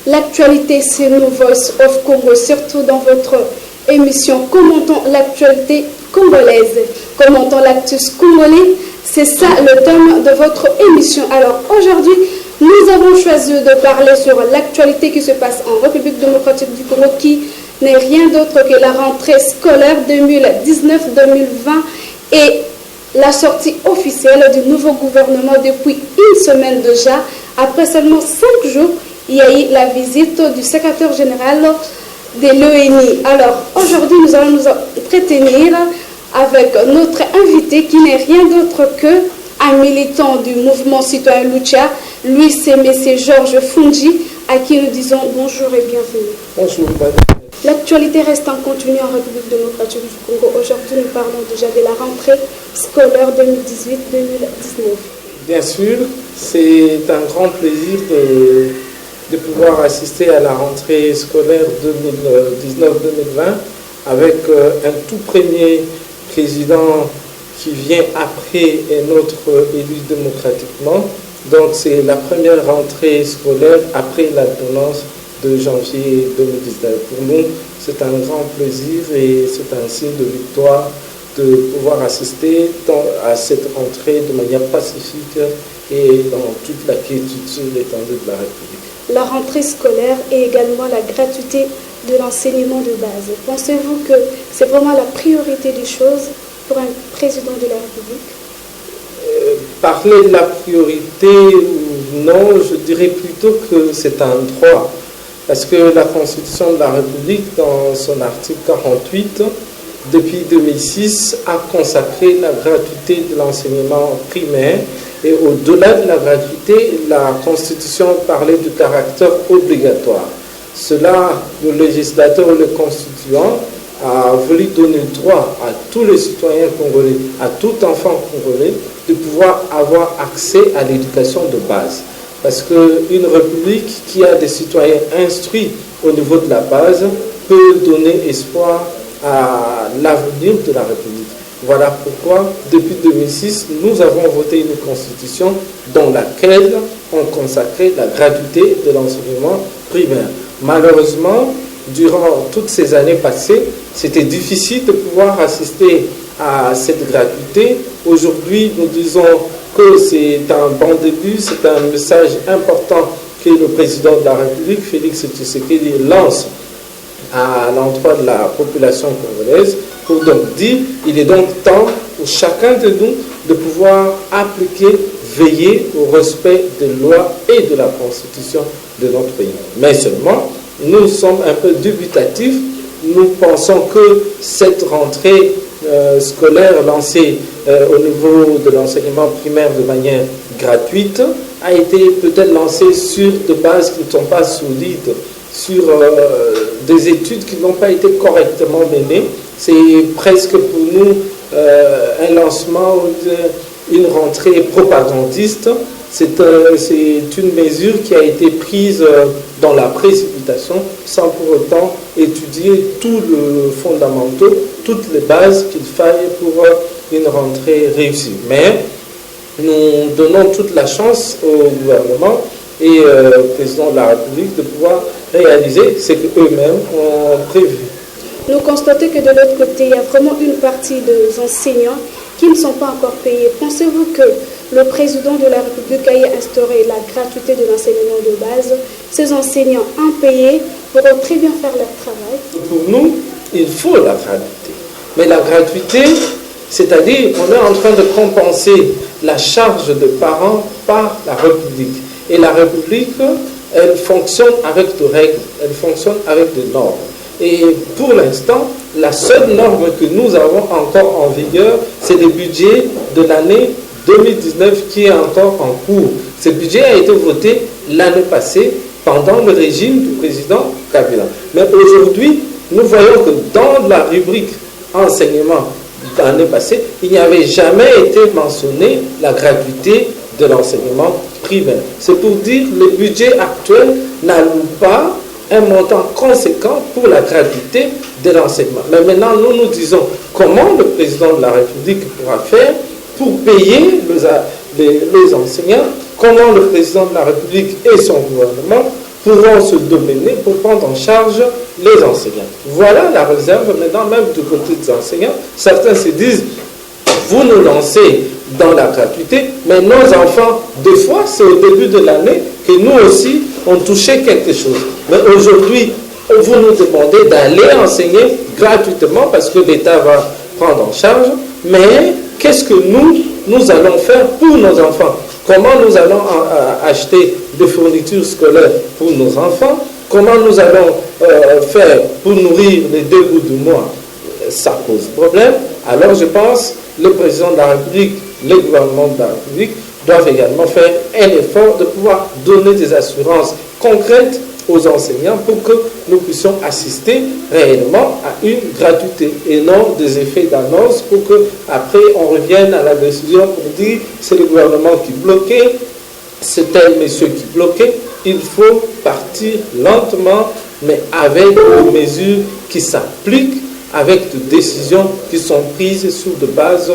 L'actualité, c'est nos Voice of Congo, surtout dans votre émission Commentons l'actualité congolaise. Commentons l'actus congolais, c'est ça le thème de votre émission. Alors aujourd'hui, nous avons choisi de parler sur l'actualité qui se passe en République démocratique du Congo, qui n'est rien d'autre que la rentrée scolaire 2019-2020 et la sortie officielle du nouveau gouvernement depuis une semaine déjà. Après seulement 5 jours, il y a eu la visite du secrétaire général de l'ONU. Alors aujourd'hui, nous allons nous entretenir avec notre invité qui n'est rien d'autre qu'un militant du mouvement citoyen Lucha. Lui, c'est M. Georges Fundji, à qui nous disons bonjour et bienvenue. Bonjour, madame. L'actualité reste en continu en République démocratique du Congo. Aujourd'hui, nous parlons déjà de la rentrée scolaire 2018-2019. Bien sûr, c'est un grand plaisir de pouvoir assister à la rentrée scolaire 2019-2020 avec un tout premier président qui vient après un autre élu démocratiquement. Donc c'est la première rentrée scolaire après l'ordonnance de janvier 2019. Pour nous, c'est un grand plaisir et c'est un signe de victoire de pouvoir assister à cette rentrée de manière pacifique et dans toute la quiétude sur l'étendue de la République. La rentrée scolaire et également la gratuité de l'enseignement de base. Pensez-vous que c'est vraiment la priorité des choses pour un président de la République? Parler de la priorité ou non, je dirais plutôt que c'est un droit. Parce que la Constitution de la République, dans son article 48, depuis 2006, a consacré la gratuité de l'enseignement primaire. Et au-delà de la gratuité, la Constitution parlait du caractère obligatoire. Cela, le législateur, le constituant, a voulu donner le droit à tous les citoyens congolais, à tout enfant congolais, de pouvoir avoir accès à l'éducation de base. Parce qu'une république qui a des citoyens instruits au niveau de la base peut donner espoir à l'avenir de la République. Voilà pourquoi, depuis 2006, nous avons voté une constitution dans laquelle on consacrait la gratuité de l'enseignement primaire. Malheureusement, durant toutes ces années passées, c'était difficile de pouvoir assister à cette gratuité. Aujourd'hui, nous disons que c'est un bon début, c'est un message important que le président de la République, Félix Tshisekedi, lance à l'endroit de la population congolaise pour donc dire qu'il est donc temps pour chacun de nous de pouvoir appliquer, veiller au respect des lois et de la Constitution de notre pays. Mais seulement, nous sommes un peu dubitatifs. Nous pensons que cette rentrée scolaire lancée au niveau de l'enseignement primaire de manière gratuite a été peut-être lancée sur des bases qui ne sont pas solides, sur des études qui n'ont pas été correctement menées. C'est presque pour nous un lancement, une rentrée propagandiste. C'est une mesure qui a été prise dans la précipitation sans pour autant étudier tous les fondamentaux, toutes les bases qu'il faille pour une rentrée réussie. Mais nous donnons toute la chance au gouvernement et au président de la République de pouvoir réaliser ce qu'eux-mêmes ont prévu. Nous constatons que de l'autre côté, il y a vraiment une partie des enseignants qui ne sont pas encore payés. Pensez-vous que le président de la République ait instauré la gratuité de l'enseignement de base? Ces enseignants impayés pourront très bien faire leur travail. Pour nous, il faut la gratuité. Mais la gratuité, c'est-à-dire on est en train de compenser la charge de parents par la République. Et la République, elle fonctionne avec des règles, elle fonctionne avec des normes. Et pour l'instant, la seule norme que nous avons encore en vigueur, c'est le budget de l'année 2019 qui est encore en cours. Ce budget a été voté l'année passée pendant le régime du président Kabila. Mais aujourd'hui, nous voyons que dans la rubrique enseignement de l'année passée, il n'y avait jamais été mentionné la gratuité de l'enseignement primaire. C'est pour dire que le budget actuel n'alloue pas un montant conséquent pour la gratuité de l'enseignement. Mais maintenant, nous disons comment le président de la République pourra faire pour payer les enseignants, comment le président de la République et son gouvernement pourront se dominer pour prendre en charge les enseignants. Voilà la réserve maintenant même du côté des enseignants. Certains se disent, vous nous lancez dans la gratuité, mais nos enfants, des fois, c'est au début de l'année que nous aussi, on touchait quelque chose. Mais aujourd'hui, vous nous demandez d'aller enseigner gratuitement parce que l'État va prendre en charge, mais qu'est-ce que nous allons faire pour nos enfants? Comment nous allons acheter des fournitures scolaires pour nos enfants? Comment nous allons faire pour nourrir les 2 bouts du mois? Ça pose problème. Alors je pense que le président de la République, le gouvernement de la République doivent également faire un effort de pouvoir donner des assurances concrètes aux enseignants pour que nous puissions assister réellement à une gratuité et non des effets d'annonce pour que après on revienne à la décision pour dire c'est le gouvernement qui bloquait, c'est tel monsieur qui bloquait. Il faut partir lentement mais avec des mesures qui s'appliquent, avec des décisions qui sont prises sur des bases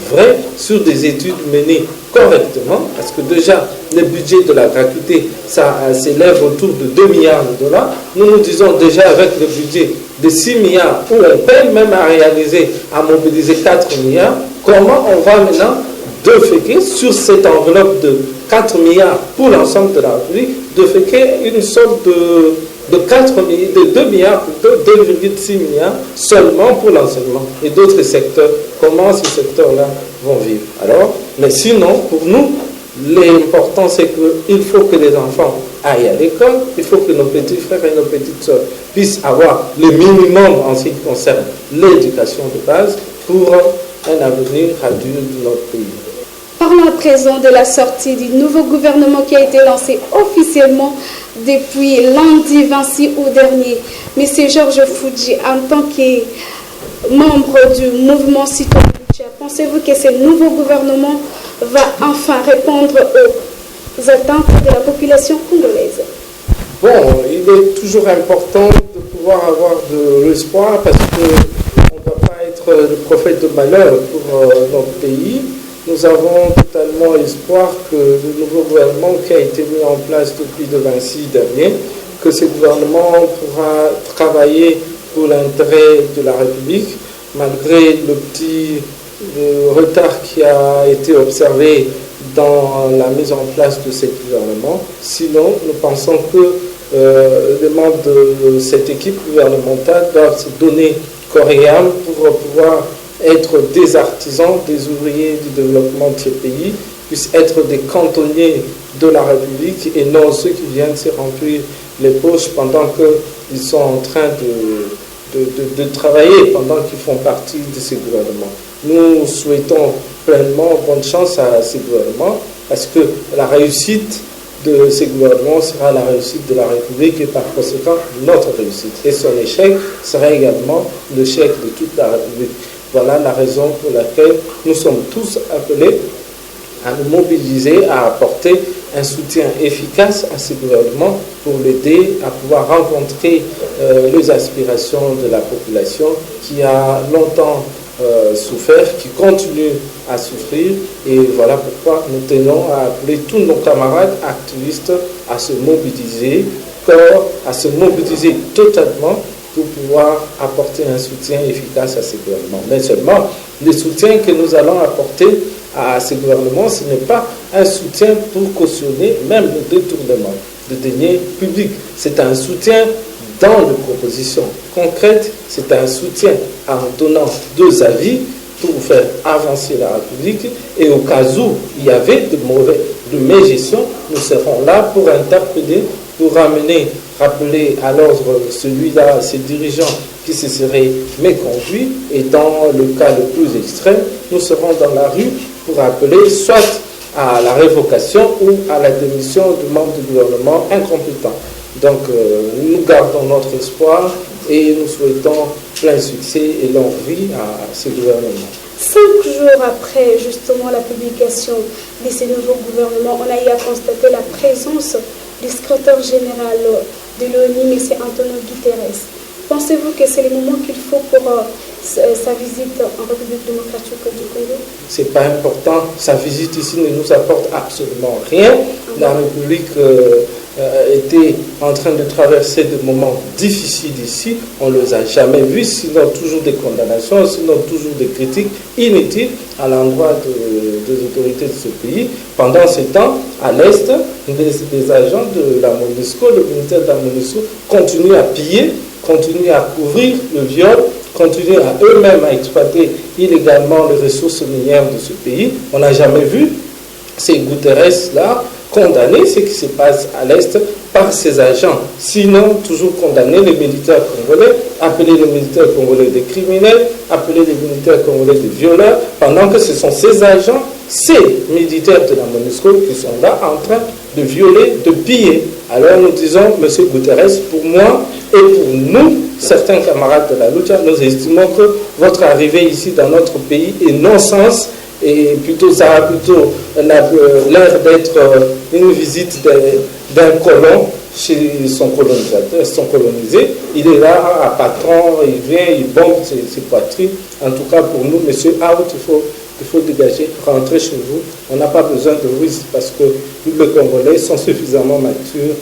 vraies, sur des études menées correctement, parce que déjà, le budget de la gratuité, ça s'élève autour de 2 milliards de dollars. Nous disons déjà avec le budget de 6 milliards, où on peine même à réaliser, à mobiliser 4 milliards, comment on va maintenant déféquer sur cette enveloppe de 4 milliards pour l'ensemble de la République, déféquer une somme de 2 milliards, plutôt 2,6 milliards seulement pour l'enseignement. Et d'autres secteurs, comment ces secteurs-là vont vivre? Alors, mais sinon, pour nous, l'important c'est qu'il faut que les enfants aillent à l'école, il faut que nos petits frères et nos petites sœurs puissent avoir le minimum en ce qui concerne l'éducation de base pour un avenir radieux de notre pays. Parlons à présent de la sortie du nouveau gouvernement qui a été lancé officiellement depuis lundi 26 août dernier. Monsieur Georges Fudji, en tant que membre du mouvement citoyen, pensez-vous que ce nouveau gouvernement va enfin répondre aux attentes de la population congolaise? Bon, il est toujours important de pouvoir avoir de l'espoir parce qu'on ne va pas être le prophète de malheur pour notre pays. Nous avons totalement espoir que le nouveau gouvernement qui a été mis en place depuis le 26 dernier, que ce gouvernement pourra travailler pour l'intérêt de la République, malgré le petit retard qui a été observé dans la mise en place de ce gouvernement. Sinon, nous pensons que les membres de cette équipe gouvernementale doivent se donner corps et âme pour pouvoir être des artisans, des ouvriers du développement de ce pays, puissent être des cantonniers de la République et non ceux qui viennent se remplir les poches pendant qu'ils sont en train de travailler, pendant qu'ils font partie de ce gouvernement. Nous souhaitons pleinement bonne chance à ce gouvernement parce que la réussite de ce gouvernement sera la réussite de la République et par conséquent notre réussite. Et son échec sera également l'échec de toute la République. Voilà la raison pour laquelle nous sommes tous appelés à nous mobiliser, à apporter un soutien efficace à ce gouvernement pour l'aider à pouvoir rencontrer les aspirations de la population qui a longtemps souffert, qui continue à souffrir. Et voilà pourquoi nous tenons à appeler tous nos camarades activistes à se mobiliser, à se mobiliser totalement pour pouvoir apporter un soutien efficace à ce gouvernement. Mais seulement, le soutien que nous allons apporter à ce gouvernement, ce n'est pas un soutien pour cautionner même le détournement de deniers publics. C'est un soutien dans les propositions concrètes, c'est un soutien en donnant 2 avis pour faire avancer la République. Et au cas où il y avait de mégestion, nous serons là pour interpeller, pour rappeler à l'ordre celui-là, ces dirigeants qui se seraient méconduits. Et dans le cas le plus extrême, nous serons dans la rue pour appeler soit à la révocation ou à la démission du membre du gouvernement incompétent. Donc nous gardons notre espoir et nous souhaitons plein succès et longue vie à ce gouvernement. 5 jours après justement la publication de ce nouveau gouvernement, on a eu à constater la présence du secrétaire général de l'ONU, M. Antonio Guterres. Pensez-vous que c'est le moment qu'il faut pour sa visite en République démocratique du Congo? Ce n'est pas important. Sa visite ici ne nous apporte absolument rien. La République étaient en train de traverser des moments difficiles ici. On ne les a jamais vus, sinon toujours des condamnations, sinon toujours des critiques inutiles à l'endroit des autorités de ce pays. Pendant ce temps, à l'Est, les agents de la MONUSCO, le ministère de la MONUSCO, continuent à piller, continuent à couvrir le viol, continuent à eux-mêmes à exploiter illégalement les ressources minières de ce pays. On n'a jamais vu ces Guterres-là condamner ce qui se passe à l'Est par ses agents. Sinon, toujours condamner les militaires congolais, appeler les militaires congolais des criminels, appeler les militaires congolais des violeurs, pendant que ce sont ces agents, ces militaires de la MONUSCO qui sont là en train de violer, de piller. Alors nous disons, M. Guterres, pour moi et pour nous, certains camarades de la lucha, nous estimons que votre arrivée ici dans notre pays est non-sens. Et plutôt, ça a plutôt l'air d'être une visite d'un colon chez son colonisateur, son colonisé. Il est là, à patron, il vient, il bombe ses poitrines. En tout cas, pour nous, monsieur Out, il faut dégager, rentrer chez vous. On n'a pas besoin de vous parce que les Congolais sont suffisamment matures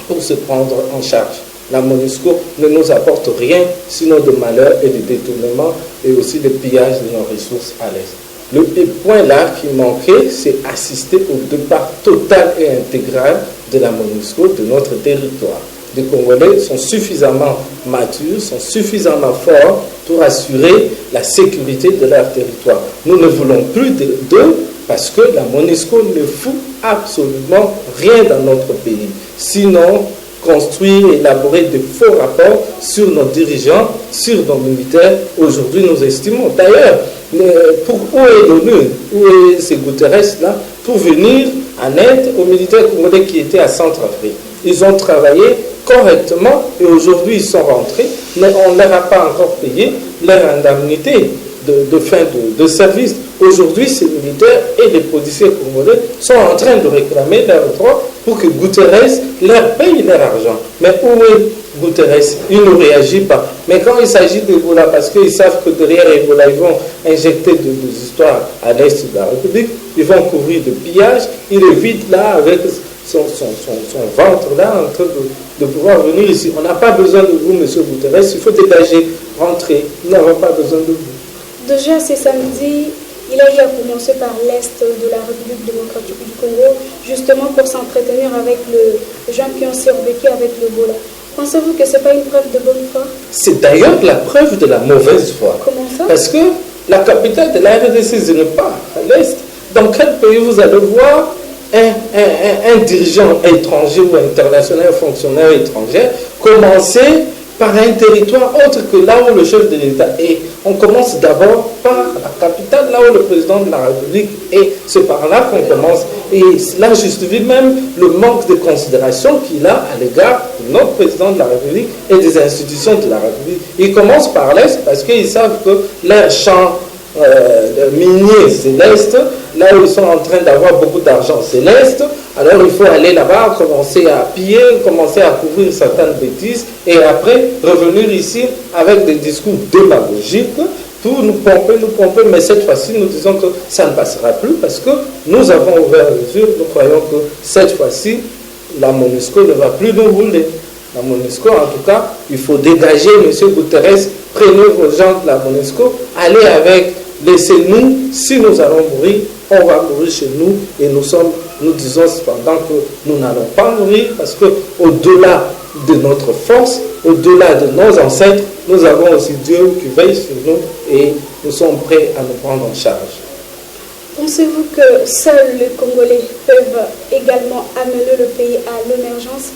pour se prendre en charge. La MONUSCO ne nous apporte rien, sinon de malheur et de détournement et aussi de pillage de nos ressources à l'Est. Le point là qui manquait, c'est assister au départ total et intégral de la MONUSCO de notre territoire. Les Congolais sont suffisamment matures, sont suffisamment forts pour assurer la sécurité de leur territoire. Nous ne voulons plus d'eux parce que la MONUSCO ne fout absolument rien dans notre pays. Sinon, construire, élaborer de faux rapports sur nos dirigeants, sur nos militaires, aujourd'hui nous estimons. D'ailleurs, où est l'ONU, où est ces Guterres-là, pour venir en aide aux militaires congolais qui étaient à Centrafrique. Ils ont travaillé correctement et aujourd'hui ils sont rentrés, mais on ne leur a pas encore payé leur indemnité de fin de service. Aujourd'hui, ces militaires et les policiers congolais sont en train de réclamer leurs droits pour que Guterres leur paye leur argent. Mais où est Guterres? Il ne réagit pas. Mais quand il s'agit d'Ebola, parce qu'ils savent que derrière Ebola, ils vont injecter des histoires à l'Est de la République, ils vont couvrir de pillage, il est vite là avec son ventre là en train de pouvoir venir ici. On n'a pas besoin de vous, M. Guterres, il faut dégager, rentrer. Nous n'avons pas besoin de vous. Déjà, ce samedi, il a eu à commencer par l'Est de la République démocratique du Congo, justement pour s'entretenir avec les gens qui ont survécu avec l'Ebola. Pensez-vous que ce n'est pas une preuve de bonne foi? C'est d'ailleurs la preuve de la mauvaise foi. Comment ça? Parce que la capitale de la RDC, ce n'est pas à l'Est. Dans quel pays vous allez voir un dirigeant étranger ou international, un fonctionnaire étranger, commencer par un territoire autre que là où le chef de l'État est. On commence d'abord par la capitale, là où le président de la République est. C'est par là qu'on commence. Et cela justifie même le manque de considération qu'il a à l'égard de notre président de la République et des institutions de la République. Ils commencent par l'Est parce qu'ils savent que leur champ minier, c'est l'Est. Là où ils sont en train d'avoir beaucoup d'argent, c'est l'Est. Alors il faut aller là-bas, commencer à piller, commencer à couvrir certaines bêtises et après revenir ici avec des discours démagogiques pour nous pomper, mais cette fois-ci nous disons que ça ne passera plus parce que nous avons ouvert les yeux, nous croyons que cette fois-ci la MONUSCO ne va plus nous rouler. La MONUSCO, en tout cas, il faut dégager M. Guterres, prenez vos gens de la MONUSCO, allez avec, laissez-nous, si nous allons mourir, on va mourir chez nous et nous disons cependant que nous n'allons pas mourir parce que au-delà de notre force, au-delà de nos ancêtres, nous avons aussi Dieu qui veille sur nous et nous sommes prêts à nous prendre en charge. Pensez-vous que seuls les Congolais peuvent également amener le pays à l'émergence?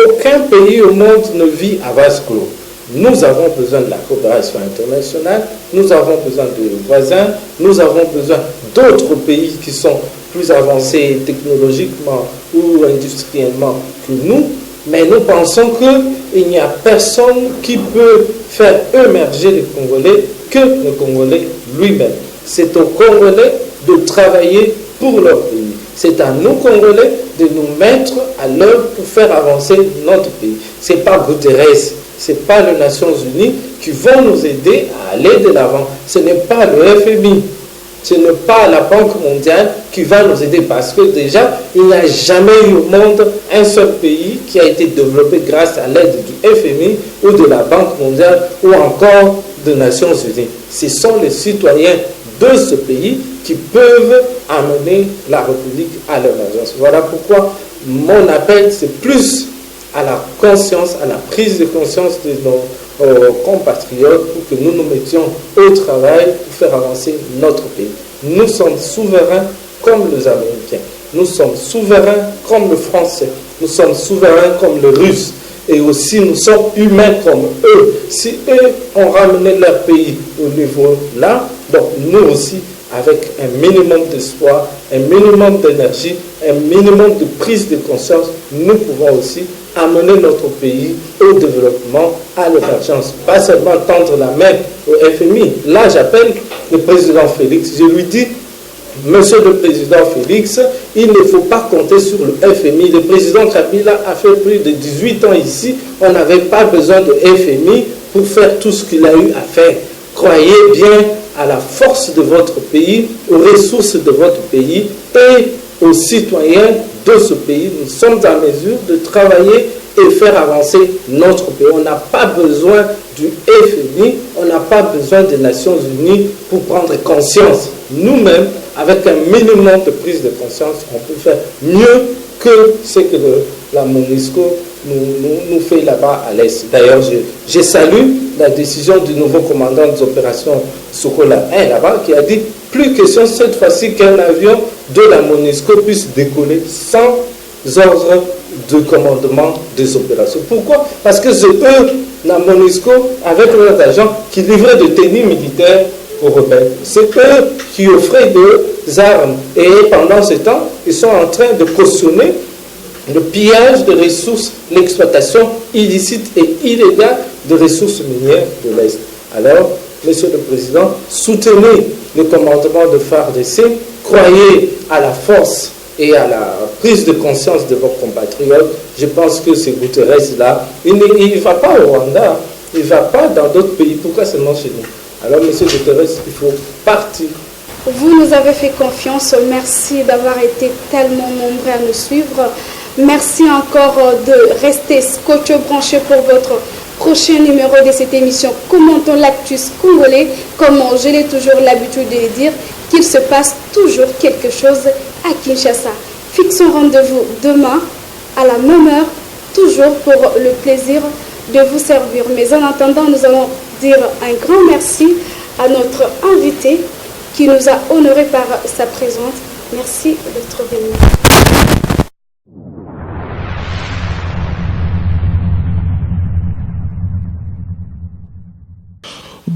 Aucun pays au monde ne vit à vase clos. Nous avons besoin de la coopération internationale, nous avons besoin de voisins, nous avons besoin d'autres pays qui sont plus avancés technologiquement ou industriellement que nous, mais nous pensons qu'il n'y a personne qui peut faire émerger les Congolais que le Congolais lui-même. C'est aux Congolais de travailler pour leur pays. C'est à nous, Congolais, de nous mettre à l'œuvre pour faire avancer notre pays. Ce n'est pas Guterres, ce n'est pas les Nations Unies qui vont nous aider à aller de l'avant. Ce n'est pas le FMI. Ce n'est pas la Banque mondiale qui va nous aider parce que déjà, il n'y a jamais eu au monde un seul pays qui a été développé grâce à l'aide du FMI ou de la Banque mondiale ou encore des Nations Unies. Ce sont les citoyens de ce pays qui peuvent amener la République à l'émergence. Voilà pourquoi mon appel, c'est plus à la conscience, à la prise de conscience de nos compatriotes pour que nous nous mettions au travail pour faire avancer notre pays. Nous sommes souverains comme les Américains. Nous sommes souverains comme les Français. Nous sommes souverains comme les Russes. Et aussi, nous sommes humains comme eux. Si eux ont ramené leur pays au niveau là, donc nous aussi, avec un minimum d'espoir, un minimum d'énergie, un minimum de prise de conscience, nous pouvons aussi amener notre pays au développement, à l'émergence. Pas seulement tendre la main au FMI. Là, j'appelle le président Félix. Je lui dis, Monsieur le Président Félix, il ne faut pas compter sur le FMI. Le président Kabila a fait plus de 18 ans ici. On n'avait pas besoin de FMI pour faire tout ce qu'il a eu à faire. Croyez bien à la force de votre pays, aux ressources de votre pays et aux citoyens de ce pays. Nous sommes en mesure de travailler et faire avancer notre pays. On n'a pas besoin du FMI, on n'a pas besoin des Nations Unies pour prendre conscience. Nous-mêmes, avec un minimum de prise de conscience, on peut faire mieux que ce que la MONUSCO nous fait là-bas à l'Est. D'ailleurs, je salue la décision du nouveau commandant des opérations Sokola 1 là-bas qui a dit plus question cette fois-ci qu'un avion de la MONUSCO puisse décoller sans ordre de commandement des opérations. Pourquoi? Parce que c'est eux, la MONUSCO, avec leurs agents, qui livraient de tenues militaires aux rebelles. C'est eux qui offraient des armes. Et pendant ce temps, ils sont en train de cautionner le pillage de ressources, l'exploitation illicite et illégale de ressources minières de l'Est. Alors, Monsieur le Président, soutenez le commandement de FARDC, croyez à la force et à la prise de conscience de vos compatriotes. Je pense que ce Guterres-là, il ne va pas au Rwanda, il ne va pas dans d'autres pays. Pourquoi seulement chez nous? Alors, M. Guterres, il faut partir. Vous nous avez fait confiance. Merci d'avoir été tellement nombreux à nous suivre. Merci encore de rester scotché branché pour votre prochain numéro de cette émission Commentons l'actus congolais. Comme je l'ai toujours l'habitude de le dire, qu'il se passe toujours quelque chose à Kinshasa. Fixons rendez-vous demain à la même heure, toujours pour le plaisir de vous servir. Mais en attendant, nous allons dire un grand merci à notre invité qui nous a honoré par sa présence. Merci d'être venu.